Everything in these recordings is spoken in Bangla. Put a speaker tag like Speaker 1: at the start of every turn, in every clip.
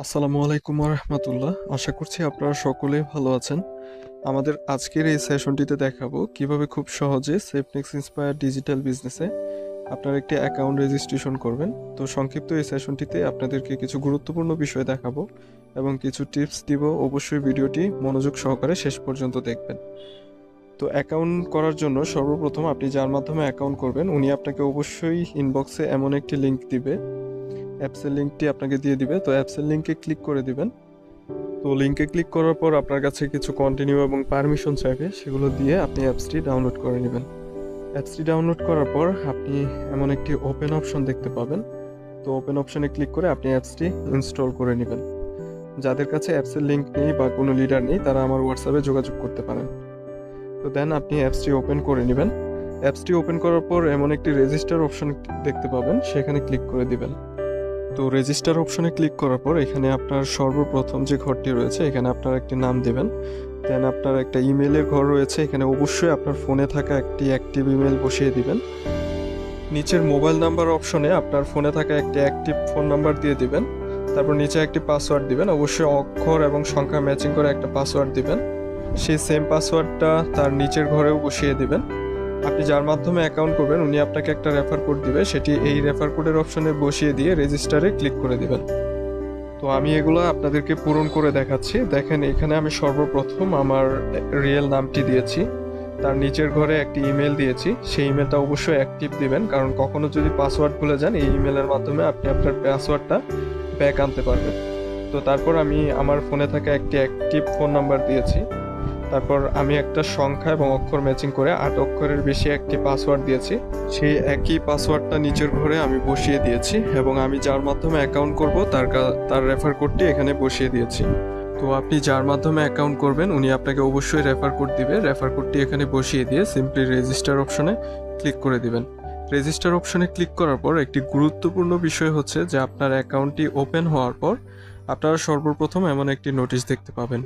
Speaker 1: আসসালামু আলাইকুম রহমতুল্লাহ। আশা করছি আপনারা সকলেই ভালো আছেন। আমাদের আজকের এই সেশনটিতে দেখাবো কিভাবে খুব সহজে সেফনেক্স ইন্সপায়ার ডিজিটাল বিজনেসে আপনার একটি অ্যাকাউন্ট রেজিস্ট্রেশন করবেন। তো সংক্ষিপ্ত এই সেশনটিতে আপনাদেরকে কিছু গুরুত্বপূর্ণ বিষয় দেখাবো এবং কিছু টিপস দিব। অবশ্যই ভিডিওটি মনোযোগ সহকারে শেষ পর্যন্ত দেখবেন। তো অ্যাকাউন্ট করার জন্য সর্বপ্রথম আপনি যার মাধ্যমে অ্যাকাউন্ট করবেন উনি আপনাকে অবশ্যই ইনবক্সে এমন একটি লিঙ্ক দিবে, অ্যাপসের লিঙ্কটি আপনাকে দিয়ে দিবে। তো অ্যাপসের লিঙ্কে ক্লিক করে দিবেন। তো লিঙ্কে ক্লিক করার পর আপনার কাছে কিছু কন্টিনিউ এবং পারমিশন চাইবে, সেগুলো দিয়ে আপনি অ্যাপসটি ডাউনলোড করে নেবেন। অ্যাপসটি ডাউনলোড করার পর আপনি এমন একটি ওপেন অপশন দেখতে পাবেন। তো ওপেন অপশনে ক্লিক করে আপনি অ্যাপসটি ইনস্টল করে নেবেন। যাদের কাছে অ্যাপসের লিঙ্ক নেই বা কোনো লিডার নেই তারা আমার হোয়াটসঅ্যাপে যোগাযোগ করতে পারেন। তো দেন আপনি অ্যাপসটি ওপেন করে নেবেন। অ্যাপসটি ওপেন করার পর এমন একটি রেজিস্টার অপশন দেখতে পাবেন, সেখানে ক্লিক করে দিবেন। তো রেজিস্টার অপশনে ক্লিক করার পর এখানে আপনার সর্বপ্রথম যে ঘরটি রয়েছে এখানে আপনার একটি নাম দেবেন। দেন আপনার একটা ইমেলের ঘর রয়েছে, এখানে অবশ্যই আপনার ফোনে থাকা একটি অ্যাক্টিভ ইমেল বসিয়ে দিবেন। নিচের মোবাইল নাম্বার অপশনে আপনার ফোনে থাকা একটি অ্যাক্টিভ ফোন নাম্বার দিয়ে দিবেন। তারপর নিচে একটি পাসওয়ার্ড দিবেন, অবশ্যই অক্ষর এবং সংখ্যা ম্যাচিং করে একটা পাসওয়ার্ড দিবেন। সেই সেম পাসওয়ার্ডটা তার নিচের ঘরেও বসিয়ে দিবেন। আপনি যার মাধ্যমে অ্যাকাউন্ট করবেন উনি আপনাকে একটা রেফার কোড দিবে, সেটি এই রেফার কোডের অপশনে বসিয়ে দিয়ে রেজিস্টারে ক্লিক করে দিবেন। তো আমি এগুলো আপনাদেরকে পূরণ করে দেখাচ্ছি। দেখেন এখানে আমি সর্বপ্রথম আমার রিয়েল নামটি দিয়েছি, তার নিচের ঘরে একটি ইমেল দিয়েছি। সেই ইমেলটা অবশ্যই অ্যাক্টিভ দিবেন, কারণ কখনো যদি পাসওয়ার্ড ভুলে যান এই ইমেলের মাধ্যমে আপনি আপনার পাসওয়ার্ডটা ব্যাক আনতে পারবেন। তো তারপর আমি আমার ফোনে থাকা একটি অ্যাক্টিভ ফোন নাম্বার দিয়েছি। তারপর আমি একটা সংখ্যা এবং অক্ষর ম্যাচিং করে 8 অক্ষরের বেশি একটি পাসওয়ার্ড দিয়েছি। সেই একই পাসওয়ার্ডটা নিচের ঘরে আমি বসিয়ে দিয়েছি এবং আমি যার মাধ্যমে অ্যাকাউন্ট করব তার রেফার কোডটি এখানে বসিয়ে দিয়েছি। তো আপনি যার মাধ্যমে অ্যাকাউন্ট করবেন উনি আপনাকে অবশ্যই রেফার কোড দিবে। রেফার কোডটি এখানে বসিয়ে দিয়ে সিম্পলি রেজিস্টার অপশনে ক্লিক করে দিবেন। রেজিস্টার অপশনে ক্লিক করার পর একটি গুরুত্বপূর্ণ বিষয় হচ্ছে যে আপনার অ্যাকাউন্টটি ওপেন হওয়ার পর আপনারা সর্বপ্রথম এমন একটি নোটিশ দেখতে পাবেন।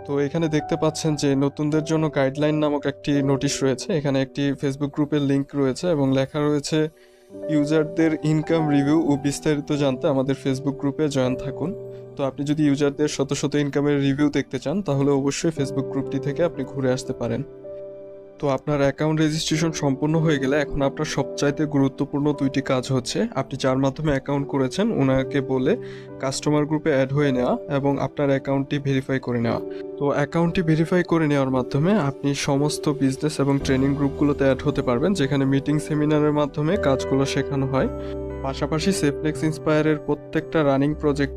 Speaker 1: তো এখানে দেখতে পাচ্ছেন যে নতুনদের জন্য গাইডলাইন নামক একটি নোটিশ রয়েছে। এখানে একটি ফেসবুক গ্রুপের লিংক রয়েছে এবং লেখা রয়েছে ইউজারদের ইনকাম রিভিউ ও বিস্তারিত জানতে আমাদের ফেসবুক গ্রুপে জয়েন থাকুন। তো আপনি যদি ইউজারদের শত শত ইনকামের রিভিউ দেখতে চান তাহলে অবশ্যই ফেসবুক গ্রুপটি থেকে আপনি ঘুরে আসতে পারেন। তো আপনার অ্যাকাউন্ট রেজিস্ট্রেশন সম্পূর্ণ হয়ে গেলে এখন আপনার সবচাইতে গুরুত্বপূর্ণ দুইটি কাজ হচ্ছে আপনি যার মাধ্যমে অ্যাকাউন্ট করেছেন ওনাকে বলে কাস্টমার গ্রুপে অ্যাড হয়ে নেওয়া এবং আপনার অ্যাকাউন্টটি ভেরিফাই করে নেওয়া। তো অ্যাকাউন্টটি ভেরিফাই করে নেওয়ার মাধ্যমে আপনি সমস্ত বিজনেস এবং ট্রেনিং গ্রুপগুলোতে অ্যাড হতে পারবেন, যেখানে মিটিং সেমিনারের মাধ্যমে কাজগুলো শেখানো হয়। পাশাপাশি সেফনেক্স ইন্সপায়ারের প্রত্যেকটা রানিং প্রজেক্ট